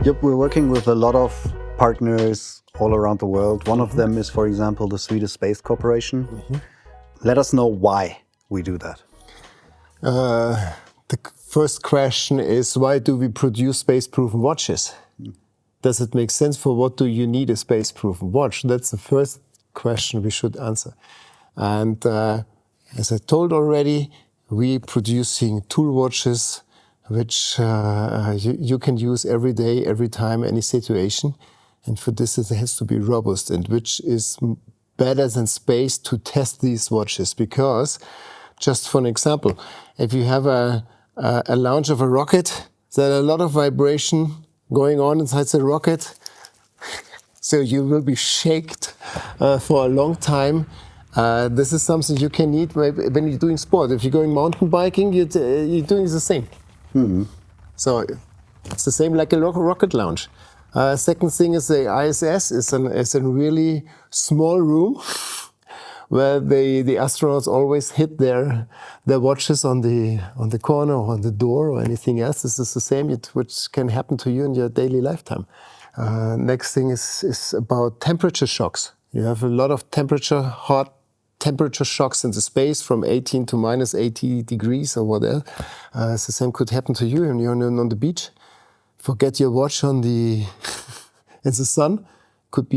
Yep, we're working with a lot of partners all around the world. One of them is, for example, the Swedish Space Corporation. Let us know why we do that. The first question is, why do we produce space-proven watches? Does it make sense? For what do you need a space-proven watch? That's the first question we should answer. And as I told already, we're producing tool watches which you can use every day, every time, any situation. And for this, it has to be robust, and which is better than space to test these watches. Because, just for an example, if you have a launch of a rocket, there's a lot of vibration going on inside the rocket. So you will be shaken for a long time. This is something you can need when you're doing sport. If you're going mountain biking, you're doing the same. So it's the same like a rocket launch. Second thing is the ISS is a really small room where the astronauts always hit their watches on the corner or on the door or anything else. This is the same, which can happen to you in your daily lifetime. Next thing is about temperature shocks. You have a lot of hot temperature shocks in the space from 18 to minus 80 degrees or whatever. The same could happen to you when you're on the beach. Forget your watch in the sun. Could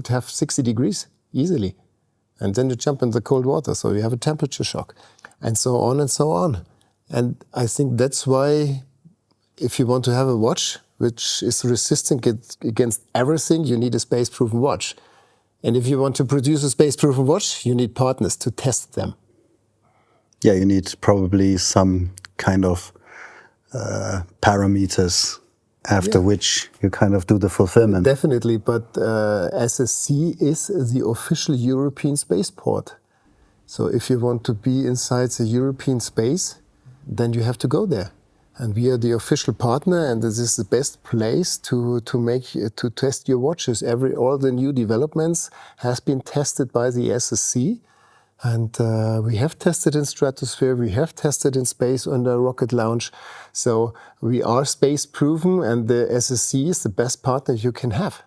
have 60 degrees easily. And then you jump in the cold water, so you have a temperature shock. And so on and so on. And I think that's why if you want to have a watch which is resistant against everything, you need a space-proven watch. And if you want to produce a space-proven watch, you need partners to test them. Yeah, you need probably some kind of parameters after which you kind of do the fulfillment. Definitely, but SSC is the official European spaceport. So if you want to be inside the European space, then you have to go there. And we are the official partner, and this is the best place to test your watches. All the new developments has been tested by the SSC, and we have tested in stratosphere, we have tested in space under rocket launch. So we are space proven, and the SSC is the best partner you can have,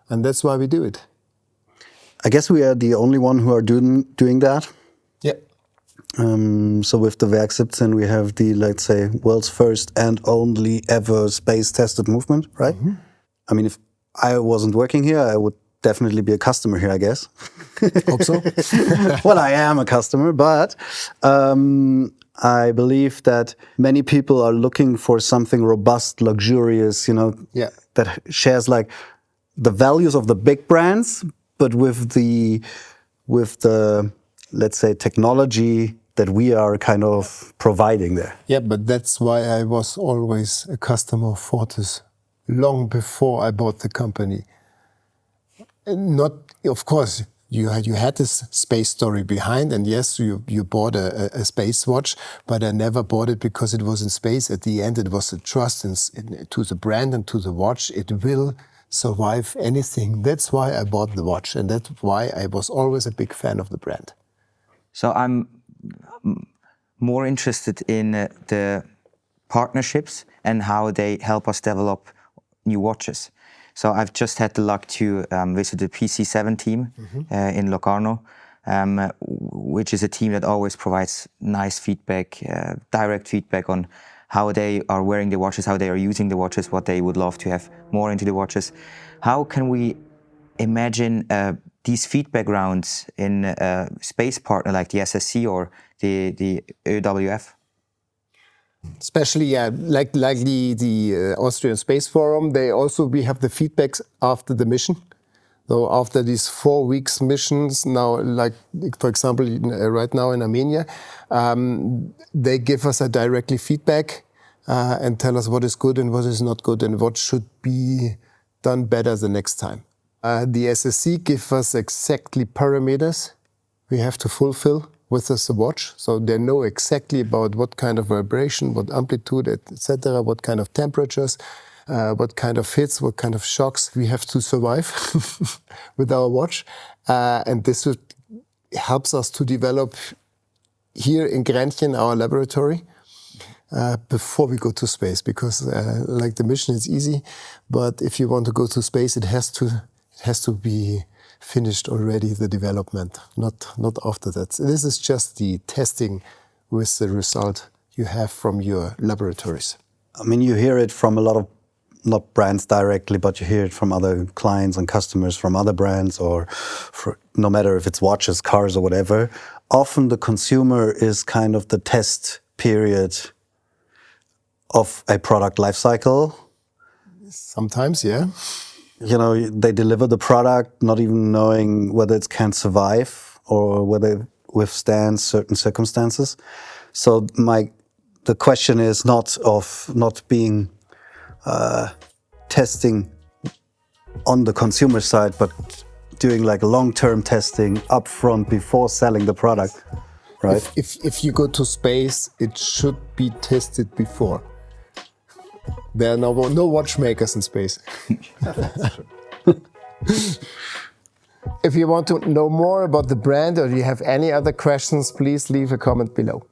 and that's why we do it. I guess we are the only one who are doing that. Yeah. So with the Werk 17, we have the, let's say, world's first and only ever space-tested movement, right? I mean, if I wasn't working here, I would definitely be a customer here, I guess. Hope so. Well, I am a customer, but I believe that many people are looking for something robust, luxurious, that shares like the values of the big brands, but with the let's say, technology that we are kind of providing there. Yeah, but that's why I was always a customer of Fortis long before I bought the company. Not, of course, you had this space story behind, and yes, you bought a space watch, but I never bought it because it was in space. At the end, it was a trust to the brand and to the watch. It will survive anything. That's why I bought the watch, and that's why I was always a big fan of the brand. So I'm more interested in the partnerships and how they help us develop new watches. So I've just had the luck to visit the PC7 team in Locarno, which is a team that always provides nice feedback, direct feedback on how they are wearing the watches, how they are using the watches, what they would love to have more into the watches. How can we imagine these feedback rounds in a space partner like the SSC or the ÖWF? Especially, like the Austrian Space Forum, we have the feedbacks after the mission. So after these 4 weeks missions, now, like for example, right now in Armenia, they give us a directly feedback and tell us what is good and what is not good and what should be done better the next time. The SSC gives us exactly parameters we have to fulfill with the watch, so they know exactly about what kind of vibration, what amplitude, etc., what kind of temperatures, what kind of hits, what kind of shocks we have to survive with our watch, and this helps us to develop here in Grenchen, our laboratory, before we go to space, because like the mission is easy, but if you want to go to space, it has to be finished already, the development, not after that. This is just the testing with the result you have from your laboratories. I mean, you hear it from a lot of, not brands directly, but you hear it from other clients and customers from other brands, or no matter if it's watches, cars, or whatever. Often the consumer is kind of the test period of a product life cycle. Sometimes, yeah. You know, they deliver the product not even knowing whether it can survive or whether it withstands certain circumstances. So the question is not being testing on the consumer side, but doing like long-term testing upfront before selling the product, right? If you go to space, it should be tested before. There are no watchmakers in space. That's true. If you want to know more about the brand or you have any other questions, please leave a comment below.